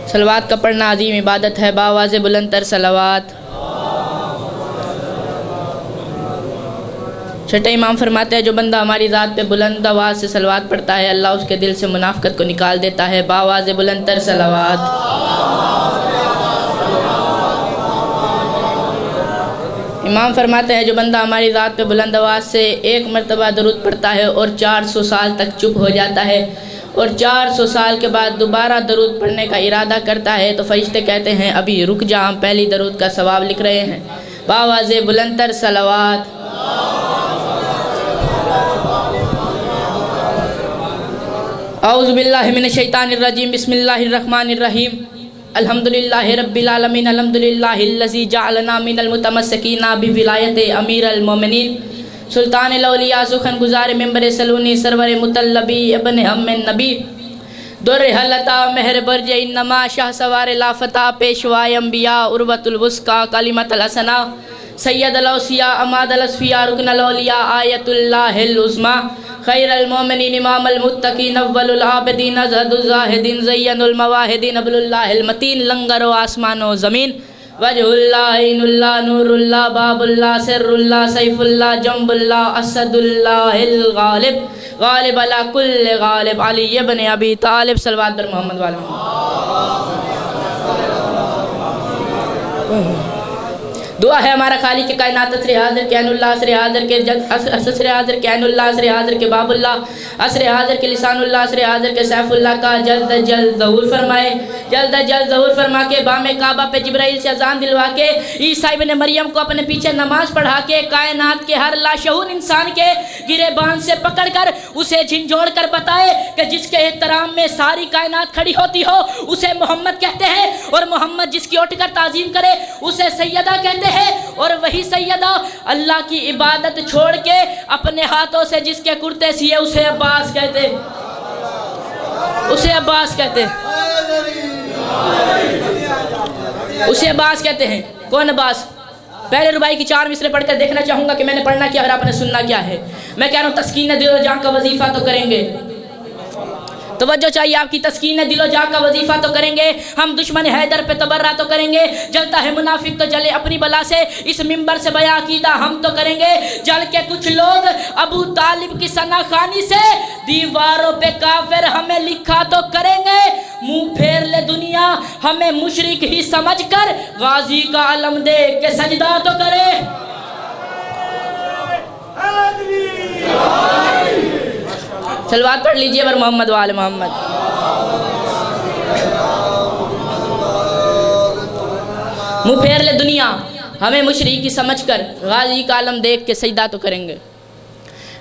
सलवात का पढ़ना अजीम इबादत है। बावाज़ बुलंद तर सलवात। छठे इमाम फरमाते हैं जो बंदा हमारी ज़ात पे बुलंद आवाज़ से सलवात पढ़ता है अल्लाह उसके दिल से मुनाफ़िक़त को निकाल देता है। बावाज़ बुलंद तर सलवात। इमाम फरमाते हैं जो बंदा हमारी ज़ात पे बुलंद आवाज़ से एक मरतबा दरूद पढ़ता है और 400 साल तक चुप हो जाता है और 400 साल के बाद दोबारा दरूद पढ़ने का इरादा करता है तो फरिश्ते कहते हैं अभी रुक जा, हम पहली दरूद का सवाब लिख रहे हैं। बावाज़ बुलंद तर सलवात। औज़ु बिल्लाहि मिनश शैतानिर रजीम। बिस्मिल्लाहिर रहमानिर रहीम। अल्हम्दुलिल्लाहि रब्बिल आलमीन। अल्हम्दुलिल्लाहिल्लज़ी जअलना मिनल मुतमस्सिकीना बिविलायति अमीरुल मोमिनीन सुल्तानुल औलिया सुखन गुज़ार मिंबर सलूनी सरवर मुतल्लबी इब्न हम्मिन नबी दुर हलता मेहर बरज इन्नमा शाह सवार लाफता पेशवाए अंबिया उर्वतुल वुस्का कलिमतुल हसना सैयदुल औसिया अमादुल अस्फिया रुकनुल औलिया आयतुल्लाहिल उज़्मा खैरुल मोमिनीन इमामुल मुत्तकीन अव्वलुल आबिदीन अज़हदुल ज़ाहिदीन ज़य्यनुल मवाहिदीन अब्दुल्लाहिल मतीन लंगर व आसमान व ज़मीन वजहुल्लाह इनुल्लाह नूरुल्लाह बाबुल्लाह सिर्रुल्लाह सैफुल्लाह जंबुल्लाह असदुल्लाहिल गालिब गालिब अला कुल्ल गालिब अली इब्न अबी तालिब सल्लल्लाहु अलैहि मोहम्मद वाले। दुआ है हमारा खालिक के कायनात असरे हाज़िर के ऐनुल्लाह असरे हाज़िर के असरे हाज़िर के ऐनुल्लाह असरे हाज़िर के बाबुल्लाह असरे हाज़िर के लिसानुल्लाह असरे हाज़िर के सैफुल्लाह का जल्द जल्द ज़हूर फरमाए। जल्द जल्द ज़हूर फरमा के बामे काबा पे जिब्राइल से अज़ान दिलवा के ईसा इब्न मरियम को अपने पीछे नमाज पढ़ा के कायनात के हर लाशहूर इंसान के गिरेबान से पकड़ कर उसे झिंझोड़ कर बताए कि जिसके एहतराम में सारी कायनात खड़ी होती हो उसे मोहम्मद कहते हैं और मोहम्मद जिसकी उठ कर ताज़ीम करे उसे सैयदा कहते हैं और वही सैयदा अल्लाह की इबादत छोड़ के अपने हाथों से जिसके कुर्ते सिए उसे अब्बास कहते, उसे अब्बास कहते, उसे अब्बास कहते हैं। कौन अब्बास? पहले रुबाई की 4 मिसरे पढ़कर देखना चाहूंगा कि मैंने पढ़ना क्या और आपने सुनना क्या है। मैं कह रहा हूँ तस्कीन दिल जान का वजीफा तो करेंगे, तवज्जो चाहिए आपकी। तस्कीन दिलो जा का वजीफा तो करेंगे, हम दुश्मन हैदर पे तबर्रा तो करेंगे। जलता है मुनाफिक तो जले अपनी बला से, इस मिंबर से बयां कीदा हम तो करेंगे। जल के कुछ लोग अबू तालिब की सनाखानी से दीवारों पे काफिर हमें लिखा तो करेंगे। मुंह फेर ले दुनिया हमें मुशरिक ही समझकर गाजी का अलम दे के सजदा तो करे। सलवात पढ़ लीजिए वर मोहम्मद वाले मोहम्मद। मुँह फेर ले दुनिया हमें मुशरिक की समझकर गाजी का आलम देख के सजदा तो करेंगे।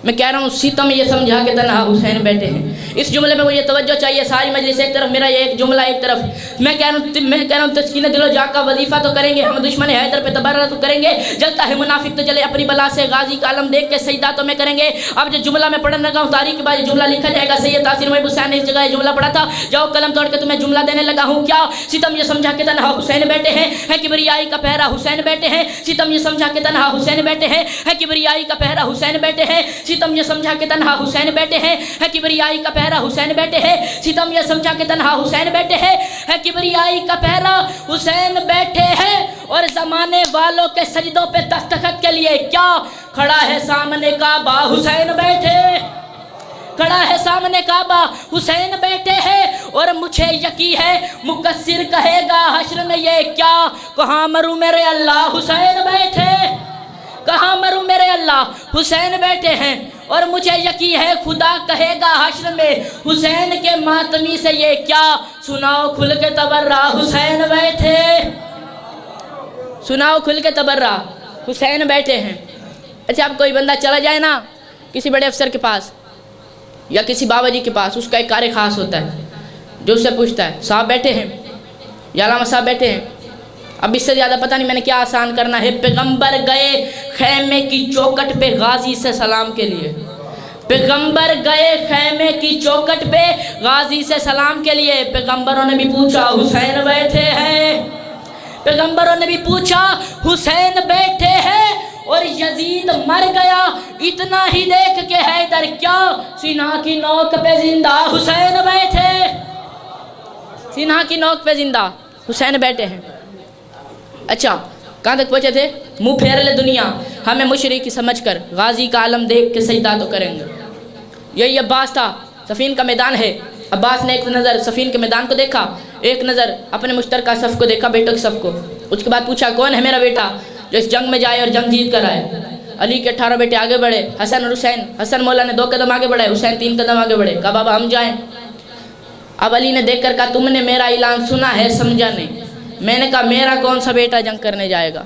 मैं कह रहा हूँ सीतम ये समझा के तन्हा हुसैन बैठे हैं। इस जुमले में मुझे तवज्जो चाहिए, सारी मजलिस एक तरफ, मेरा ये एक जुमला एक तरफ। मैं कह रहा हूँ तस्कीन दिलो जा का वजीफा तो करेंगे, हम दुश्मन हैदर पे तबर्रा तो करेंगे। जलता है मुनाफिक तो जले अपनी बला से, गाजी का आलम देख के सजदा तो मैं करेंगे। अब जो जुमला मैं पढ़ने लगा हूँ तारीख के बाद जुमला लिखा जाएगा। सैयद तासीर महबूब हुसैन ने इस जगह जुमला पढ़ा था, जाओ कलम तोड़ के तुम्हें जुमला देने लगा हूँ। क्या? सितम ये समझा के तन्हा हुसैन बैठे हैं, किबरियाई का पहरा हुसैन बैठे हैं। सितम ये समझा के तन्हा हुसैन बैठे हैं, किबरियाई का पहरा हुसैन बैठे हैं। सितम ये समझा के तन्हा हुसैन बैठे हैं, किबरियाई का पहरा हुसैन बैठे हैं। सितम ये समझा के तन्हा हुसैन बैठे हैं, किबरियाई का पहरा हुसैन बैठे हैं। और जमाने वालों के सजदों पे दस्तखत के लिए क्या खड़ा है सामने काबा हुसैन बैठे, खड़ा है सामने काबा हुसैन बैठे हैं। और मुझे यकीन है मुकस्सिर कहेगा हश्र में ये क्या, कहाँ मरूं मेरे अल्लाह हुसैन बैठे, कहाँ मरूं मेरे अल्लाह हुसैन बैठे हैं। और मुझे यकीन है खुदा कहेगा हश्र में हुसैन के मातमी से ये क्या, सुनाओ खुल के तबर्रा हुसैन बैठे, सुनाओ खुल के तबर्रा हुसैन बैठे हैं। अच्छा अब कोई बंदा चला जाए ना किसी बड़े अफसर के पास या किसी बाबा जी के पास, उसका एक कार्य खास होता है जो उससे पूछता है साहब बैठे हैं या अलामा साहब बैठे हैं। अब इससे ज़्यादा पता नहीं मैंने क्या आसान करना है। पैगंबर गए खैमे की चौखट पे गाजी से सलाम के लिए, पैगंबर गए खैमे की चौखट पे गाजी से सलाम के लिए। पैगंबरों ने भी पूछा हुसैन बैठे हैं, पैगंबरों ने भी पूछा हुसैन बैठे हैं। और यजीद मर गया इतना ही देख के हैदर क्या, सीना की नोक पे जिंदा हुसैन बैठे, सीना की नोक पे जिंदा हुसैन बैठे हैं। अच्छा, कहाँ तक पहुँचे थे? मुँह फेर ले दुनिया हमें मुशरिकी समझ कर, गाजी का आलम देख के सजदा तो करेंगे। यही अब्बास था, सफ़ीन का मैदान है। अब्बास ने एक नज़र सफ़ीन के मैदान को देखा, एक नज़र अपने मुश्तरका सफ़ को देखा, बेटों के सफ़ को। उसके बाद पूछा कौन है मेरा बेटा जो इस जंग में जाए और जंग जीत कर आए? अली के 18 बेटे आगे बढ़े, हसन और हुसैन। हसन मौला ने 2 कदम आगे बढ़ाए, हुसैन 3 कदम आगे बढ़े। कहा बाबा हम जाएं। अब अली ने देखकर कहा तुमने मेरा ऐलान सुना है, समझा नहीं। मैंने कहा मेरा कौन सा बेटा जंग करने जाएगा?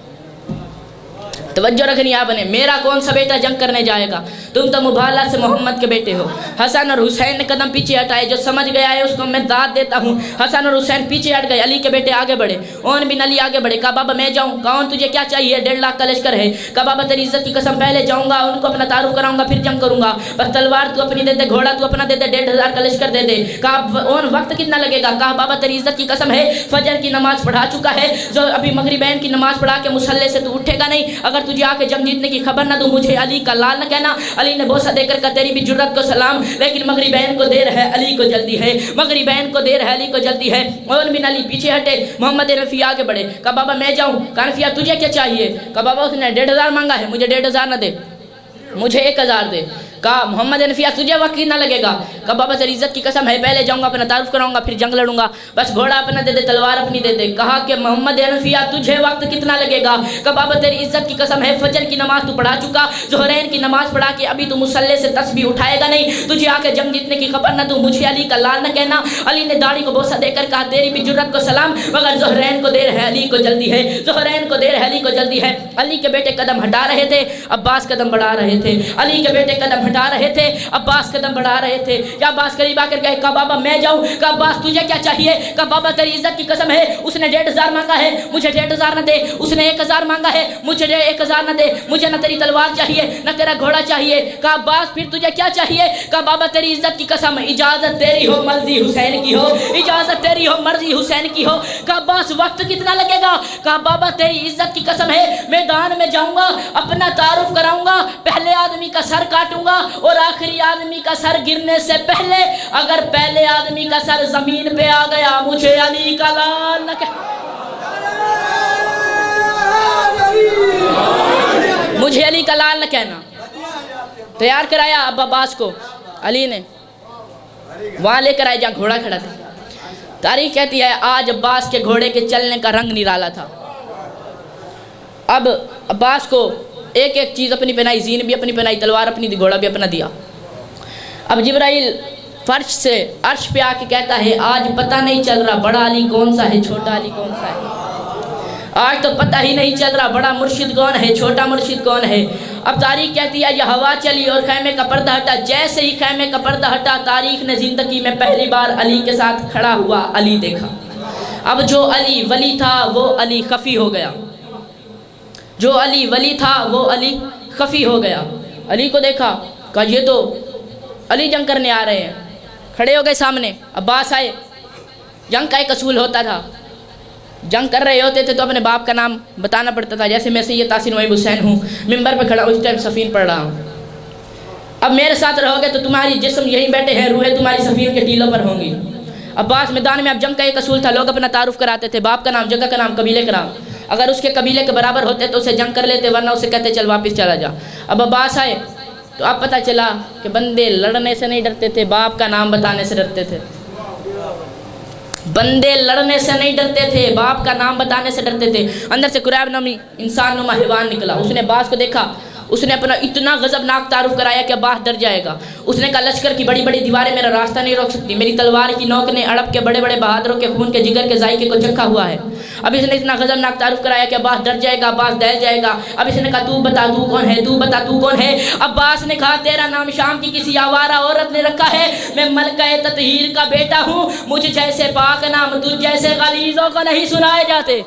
तवज्जो रखनी आपने, मेरा कौन सा बेटा जंग करने जाएगा? तुम तो मुबाला से मोहम्मद के बेटे हो। हसन और हुसैन ने कदम पीछे हटाए। जो समझ गया है उसको मैं दाद देता हूँ। हसन और हुसैन पीछे हट गए, अली के बेटे आगे बढ़े। ओन बिन अली आगे बढ़े। कहा बाबा मैं जाऊँ? कौन तुझे क्या चाहिए? 1.5 लाख का लश्कर है। कहा बाबा तेरी इज्जत की कसम, पहले जाऊँगा, उनको अपना तारुफ कराऊंगा, फिर जंग करूंगा। बस तलवार तू अपनी दे दे, घोड़ा तू अपना दे दे, 1,500 का लश्कर दे दे। कहा ओन वक्त कितना लगेगा? कहा बाबा तेरी इज्जत की कसम है, फजर की नमाज पढ़ा चुका है, जो अभी मगरिबैन की नमाज पढ़ा के मुसल्ले से तू उठेगा नहीं। अगर तुझे आके जंग जीतने की खबर ना दूं, मुझे अली का लाल न कहना। अली ने बोसा देकर कहा तेरी भी जुर्रत को सलाम, लेकिन मगरिबैन को देर है, अली को जल्दी है। मगरिबैन को देर है, अली को जल्दी है। और बिन अली पीछे हटे, मोहम्मद रफ़ी आगे बढ़े। कहा बाबा मैं जाऊं? कहा रफ़िया तुझे क्या चाहिए? कहा बाबा उसने 1,500 मांगा है, मुझे 1,500 न दे, मुझे 1,000 दे। कहा मोहम्मद रफ़िया तुझे वक्त कितना लगेगा? कहा बाबा तेरी इज्जत की कसम है, पहले जाऊंगा, अपना तारुफ कराऊंगा, फिर जंग लड़ूंगा, बस घोड़ा अपना दे दे, तलवार अपनी दे दे। कहा कि मोहम्मद रफ़िया तुझे वक्त कितना लगेगा? कहा बाबा तेरी इज्जत की कसम है, फजर की नमाज तू पढ़ा चुका, ज़ोहरैन की नमाज पढ़ा के अभी तू मुसल्ले से तस्बीह उठाएगा नहीं, तुझे आके जंग जीतने की खबर ना दूं, मुझे अली का लाल न कहना। अली ने दाढ़ी को बोसा देकर कहा तेरी भी जुर्रत को सलाम, मगर ज़ोहरैन को देर है, अली को जल्दी है, ज़ोहरैन को देर है, अली को जल्दी है। अली के बेटे कदम हटा रहे थे, अब्बास कदम बढ़ा रहे थे। अली के बेटे कदम हटा रहे थे, अब्बास कदम बढ़ा रहे थे। या अब्बास करीब आकर कहे कहा बाबा मैं जाऊं? कहा अब्बास तुझे क्या चाहिए? कहा बाबा तेरी इज्जत की कसम है, उसने 1,500 मांगा है, मुझे 1,500 न दे। उसने 1,000 मांगा है, मुझे 1,000 न दे। मुझे न तेरी तलवार चाहिए, न तेरा घोड़ा चाहिए। कहा अब्बास फिर तुझे क्या चाहिए? कहा बाबा तेरी इज्जत की कसम, इजाजत तेरी हो, मर्जी हुसैन की हो, इजाजत तेरी हो, मर्जी हुसैन की हो। कहा अब्बास वक्त कितना लगेगा? कहा बाबा तेरी इज्जत की कसम है, मैदान में जाऊंगा, अपना तारुफ कराऊंगा, पहले आदमी का सर काटूंगा और आखिरी आदमी का सर गिरने से पहले अगर पहले आदमी का सर जमीन पे आ गया, मुझे अली का लाल न कह, मुझे अली का लाल न कहना। तैयार कराया अब अब्बास को अली ने, वहां लेकर आए जहां घोड़ा खड़ा था। तारीख कहती है आज अब्बास के घोड़े के चलने का रंग निराला था। अब अब्बास को एक एक चीज़ अपनी पहनाई, जीन भी अपनी पहनाई, तलवार अपनी दी, घोड़ा भी अपना दिया। अब जिब्राइल फर्श से अर्श पे आके कहता है आज पता नहीं चल रहा बड़ा अली कौन सा है, छोटा अली कौन सा है। आज तो पता ही नहीं चल रहा बड़ा मुर्शिद कौन है, छोटा मुर्शिद कौन है। अब तारीख कहती है यह हवा चली और खैमे का पर्दा हटा। जैसे ही खैमे का पर्दा हटा, तारीख ने ज़िंदगी में पहली बार अली के साथ खड़ा हुआ अली देखा। अब जो अली वली था वो अली खफी हो गया, जो अली वली था वो अली खफी हो गया। अली को देखा, कहा ये तो अली जंग करने आ रहे हैं। खड़े हो गए सामने। अब्बास आए। जंग का एक असूल होता था, जंग कर रहे होते थे तो अपने बाप का नाम बताना पड़ता था। जैसे मैं सैयद तासीर मोहिब हुसैन हूँ, मिंबर पे खड़ा, उस टाइम सफ़ीन पढ़ रहा हूँ। अब मेरे साथ रहोगे तो तुम्हारी जिस्म यहीं बैठे हैं, रूहें तुम्हारी सफ़ीन के टीलों पर होंगी। अब्बास मैदान में अब जंग का एक असूल था, लोग अपना तारुफ कराते थे, बाप का नाम, जगह का नाम, कबीले का नाम। अगर उसके कबीले के बराबर होते तो उसे जंग कर लेते, वरना उसे कहते चल वापस चला जा। अब अब्बास आए तो अब पता चला कि बंदे लड़ने से नहीं डरते थे, बाप का नाम बताने से डरते थे। बंदे लड़ने से नहीं डरते थे, बाप का नाम बताने से डरते थे। अंदर से कुरैब नामी इंसान नुमा हैवान निकला। उसने अब्बास को देखा, उसने अपना इतना गजबनाक तारुफ कराया कि अब्बास डर जाएगा। उसने कहा लश्कर की बड़ी बड़ी दीवारें मेरा रास्ता नहीं रोक सकती, मेरी तलवार की नोक ने अड़प के बड़े बड़े बहादुरों के खून के जिगर के जायके को चखा हुआ है। अब इसने इतना गजबनाक तारुफ कराया कि अब्बास डर जाएगा, अब्बास दहल जाएगा। अब इसने कहा तू बता तू कौन है, तू बता तू कौन है। अब्बास ने कहा तेरा नाम शाम की किसी आवारा औरत ने रखा है, मैं मलका ततहीर का बेटा हूँ। मुझ जैसे पाक नाम तुझ जैसे गलीजों को नहीं सुनाए जाते,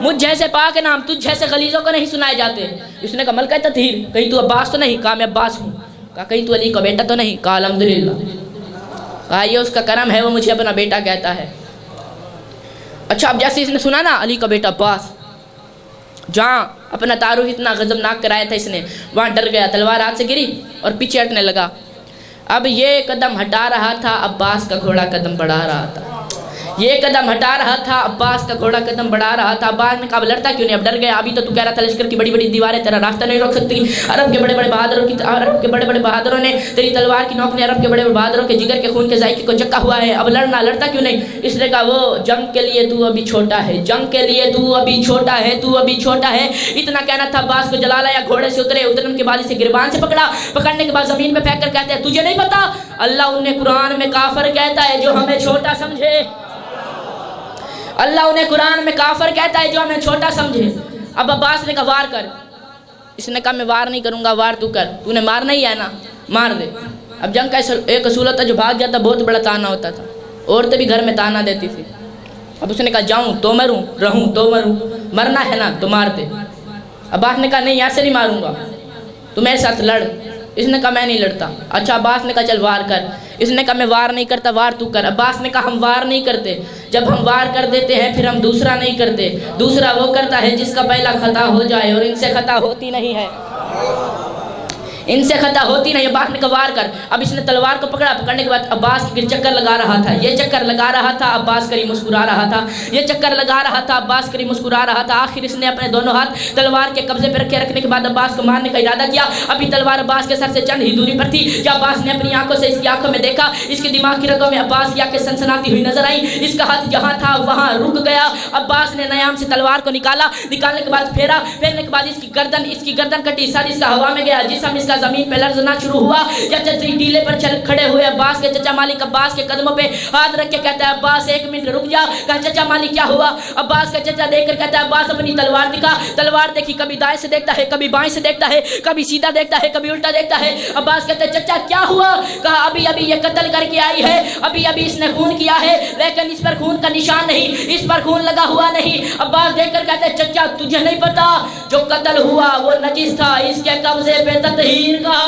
मुझ जैसे पाक नाम तुझ जैसे गलीजों को नहीं सुनाए जाते। उसने कहा मलका ततहीर, कहीं तू अब्बास तो नहीं? कहा मैं अब्बास हूँ। कहा कहीं तू अली का बेटा तो नहीं? कहा अल्हम्दुलिल्लाह। कहा ये उसका करम है, वो मुझे अपना बेटा कहता है। अच्छा, अब जैसे इसने सुना ना अली का बेटा अब्बास, जहाँ अपना तारुफ इतना गजबनाक कराया था इसने, वहाँ डर गया, तलवार हाथ से गिरी और पीछे हटने लगा। अब ये कदम हटा रहा था, अब्बास का घोड़ा कदम बढ़ा रहा था। یہ قدم ہٹا رہا تھا، عباس کا گھوڑا قدم بڑھا رہا تھا۔ عباس نے کہا اب لڑتا کیوں نہیں، اب ڈر گیا، ابھی تو کہہ رہا تھا لشکر کی بڑی بڑی دیواریں تیرا راستہ نہیں روک سکتی، عرب کے بڑے بڑے بہادروں نے تیری تلوار کی نوک نے عرب کے بڑے بڑے بہادروں کے جگر کے خون کے ذائقے کو چکا ہوا ہے، اب لڑتا کیوں نہیں؟ اس نے کہا وہ جنگ کے لیے تو ابھی چھوٹا ہے، جنگ کے لیے تو ابھی چھوٹا ہے، تو ابھی چھوٹا ہے۔ اتنا کہنا تھا، عباس کو جلا لایا، گھوڑے سے اترنے کے بعد اسے گربان سے پکڑنے کے بعد زمین پہ پھینک کر کہتے ہیں تجھے نہیں پتا اللہ انہیں قرآن میں کافر کہتا ہے جو ہمیں چھوٹا سمجھے، اللہ انہیں قرآن میں کافر کہتا ہے جو ہمیں چھوٹا سمجھے۔ اب عباس نے کہا وار کر، اس نے کہا میں وار نہیں کروں گا، وار تو کر، تو نے مارنا ہی ہے نا، مار دے۔ اب جنگ کا ایک اصول ہوتا جو بھاگ جاتا بہت بڑا تانا ہوتا تھا، عورتیں بھی گھر میں تانا دیتی تھی۔ اب اس نے کہا جاؤں تو مروں، رہوں تو مروں، مرنا ہے نا تو مار دے۔ عباس نے کہا نہیں ایسے نہیں ماروں گا، تو میرے ساتھ لڑ۔ اس نے کہا میں نہیں لڑتا۔ اچھا عباس نے کہا چل وار کر، اس نے کہا میں وار نہیں کرتا، وار تو کر۔ عباس نے کہا ہم وار نہیں کرتے، جب ہم وار کر دیتے ہیں پھر ہم دوسرا نہیں کرتے، دوسرا وہ کرتا ہے جس کا پہلا خطا ہو جائے، اور ان سے خطا ہوتی نہیں ہے، ان سے خطا ہوتی نہیں۔ عباس نے کہا وار کر۔ اب اس نے تلوار کو پکڑا، پکڑنے کے بعد عباس کے چکر لگا رہا تھا، یہ چکر لگا رہا تھا، عباس کریم مسکرا رہا تھا، یہ چکر لگا رہا تھا، عباس کریم مسکرا رہا تھا۔ آخر اس نے اپنے دونوں ہاتھ تلوار کے قبضے پہ رکھنے کے بعد عباس کو مارنے کا ارادہ کیا۔ ابھی تلوار عباس کے سر سے چند ہی دوری پر تھی کہ عباس نے اپنی آنکھوں سے اس کی آنکھوں میں دیکھا، اس کے دماغ کی رگوں میں عباس کی آنکھیں سنسناتی ہوئی نظر آئیں، اس کا ہاتھ جہاں تھا وہاں رک گیا۔ عباس نے نیام سے تلوار کو نکالا، نکالنے کے بعد پھیرنے کے بعد اس کی گردن کٹی، سر اس کا ہوا میں گیا، جسم اس کا زمین پہ لرزنا شروع ہوا۔ چچا ٹیلے پر کھڑے ہوئے عباس کے چچا مالک عباس کے قدموں پہ ہاتھ رکھ کے کہتا ہے عباس ایک منٹ رک جا۔ کہا چچا مالک کیا ہوا؟ عباس کا چچا دیکھ کر کہتا ہے عباس اپنی تلوار دکھا۔ تلوار دیکھی، کبھی دائیں سے دیکھتا ہے، کبھی بائیں سے دیکھتا ہے، کبھی سیدھا دیکھتا ہے، کبھی الٹا دیکھتا ہے۔ عباس کہتا ہے چچا کیا ہوا؟ کہا ابھی یہ قتل کر کے آئی ہے، ابھی اس نے خون کیا ہے، لیکن اس پر خون کا نشان نہیں، اس پر خون لگا ہوا نہیں۔ عباس دیکھ کر کہتا ہے چچا تجھے نہیں پتا جو قتل ہوا وہ نجس تھا، اس کے قبضے پہ تطہیر کا